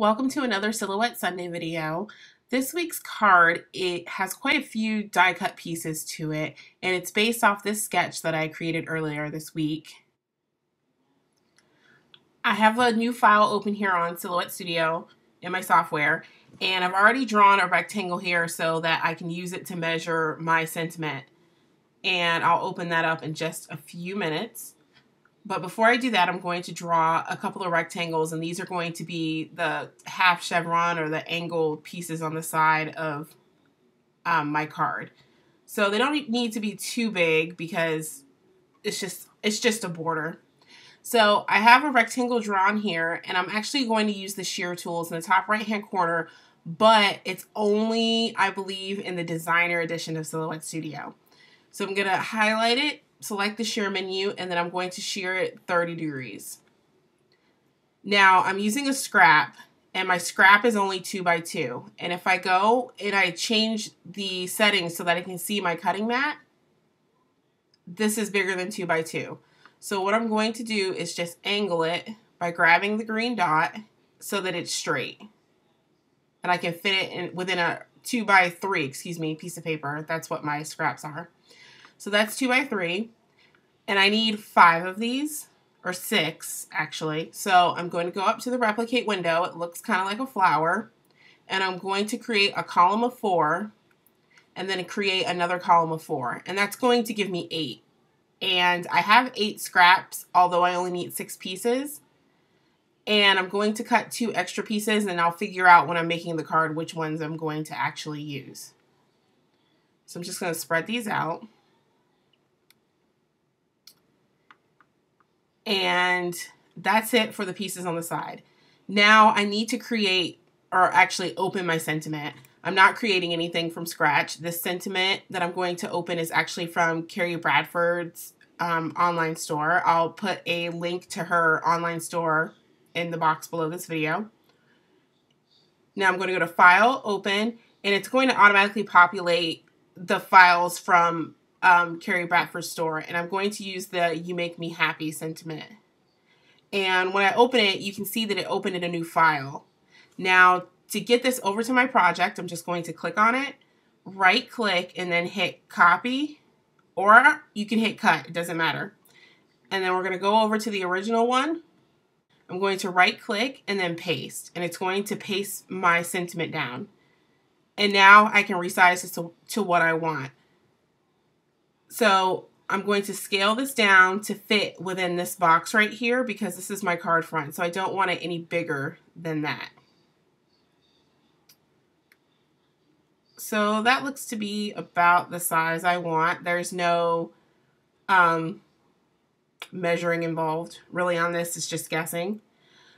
Welcome to another Silhouette Sunday video. This week's card, it has quite a few die cut pieces to it, and it's based off this sketch that I created earlier this week. I have a new file open here on Silhouette Studio in my software, and I've already drawn a rectangle here so that I can use it to measure my sentiment. And I'll open that up in just a few minutes. But before I do that, I'm going to draw a couple of rectangles, and these are going to be the half chevron or the angled pieces on the side of my card. So they don't need to be too big because it's just a border. So I have a rectangle drawn here, and I'm actually going to use the shear tools in the top right hand corner, but it's only, I believe, in the designer edition of Silhouette Studio. So I'm going to highlight it, select the shear menu, and then I'm going to shear it 30 degrees. Now I'm using a scrap, and my scrap is only 2x2. And if I go and I change the settings so that I can see my cutting mat, this is bigger than 2x2. So what I'm going to do is just angle it by grabbing the green dot so that it's straight. And I can fit it in within a 2x3, piece of paper. That's what my scraps are. So that's 2x3, and I need 5 of these, or 6 actually. So I'm going to go up to the replicate window. It looks kind of like a flower, and I'm going to create a column of 4, and then create another column of 4, and that's going to give me 8. And I have 8 scraps, although I only need 6 pieces. And I'm going to cut 2 extra pieces, and I'll figure out when I'm making the card which ones I'm going to actually use. So I'm just going to spread these out. And that's it for the pieces on the side. Now I need to create, or actually open, my sentiment. I'm not creating anything from scratch. This sentiment that I'm going to open is actually from Kerri Bradford's online store. I'll put a link to her online store in the box below this video. Now I'm going to go to File, Open, and it's going to automatically populate the files from Kerri Bradford's store, and I'm going to use the You Make Me Happy sentiment. And when I open it, you can see that it opened in a new file. Now, to get this over to my project, I'm just going to click on it, right click, and then hit copy, or you can hit cut, it doesn't matter. And then we're going to go over to the original one. I'm going to right click and then paste, and it's going to paste my sentiment down. And now I can resize this to what I want. So I'm going to scale this down to fit within this box right here because this is my card front. So I don't want it any bigger than that. So that looks to be about the size I want. There's no measuring involved really on this. It's just guessing.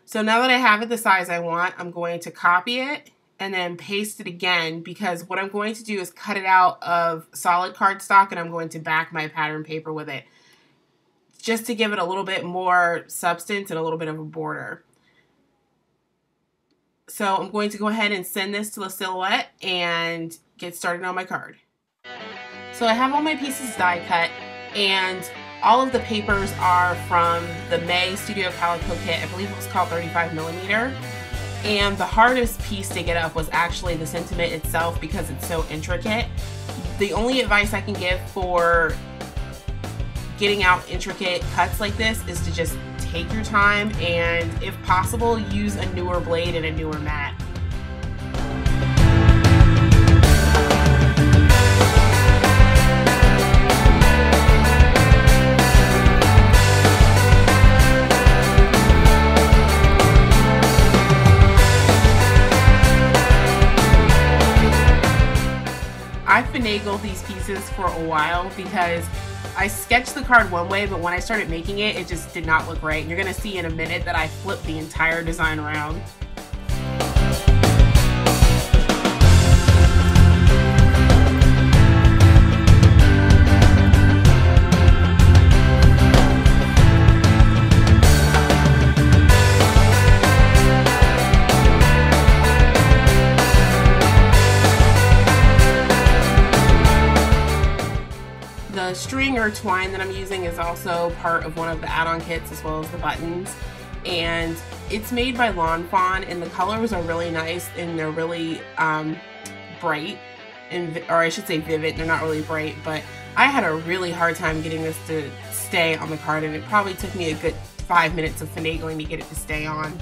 So now that I have it the size I want, I'm going to copy it and then paste it again, because what I'm going to do is cut it out of solid cardstock, and I'm going to back my pattern paper with it just to give it a little bit more substance and a little bit of a border. So I'm going to go ahead and send this to the Silhouette and get started on my card. So I have all my pieces die cut, and all of the papers are from the May Studio Calico Kit. I believe it was called 35mm. And the hardest piece to get up was actually the sentiment itself because it's so intricate. The only advice I can give for getting out intricate cuts like this is to just take your time and, if possible, use a newer blade and a newer mat. I finagled these pieces for a while because I sketched the card one way, but when I started making it, it just did not look right. You're going to see in a minute that I flipped the entire design around. The string or twine that I'm using is also part of one of the add-on kits, as well as the buttons. and it's made by Lawn Fawn, and the colors are really nice, and they're really bright, or I should say vivid. They're not really bright, but I had a really hard time getting this to stay on the card, and it probably took me a good 5 minutes of finagling to get it to stay on.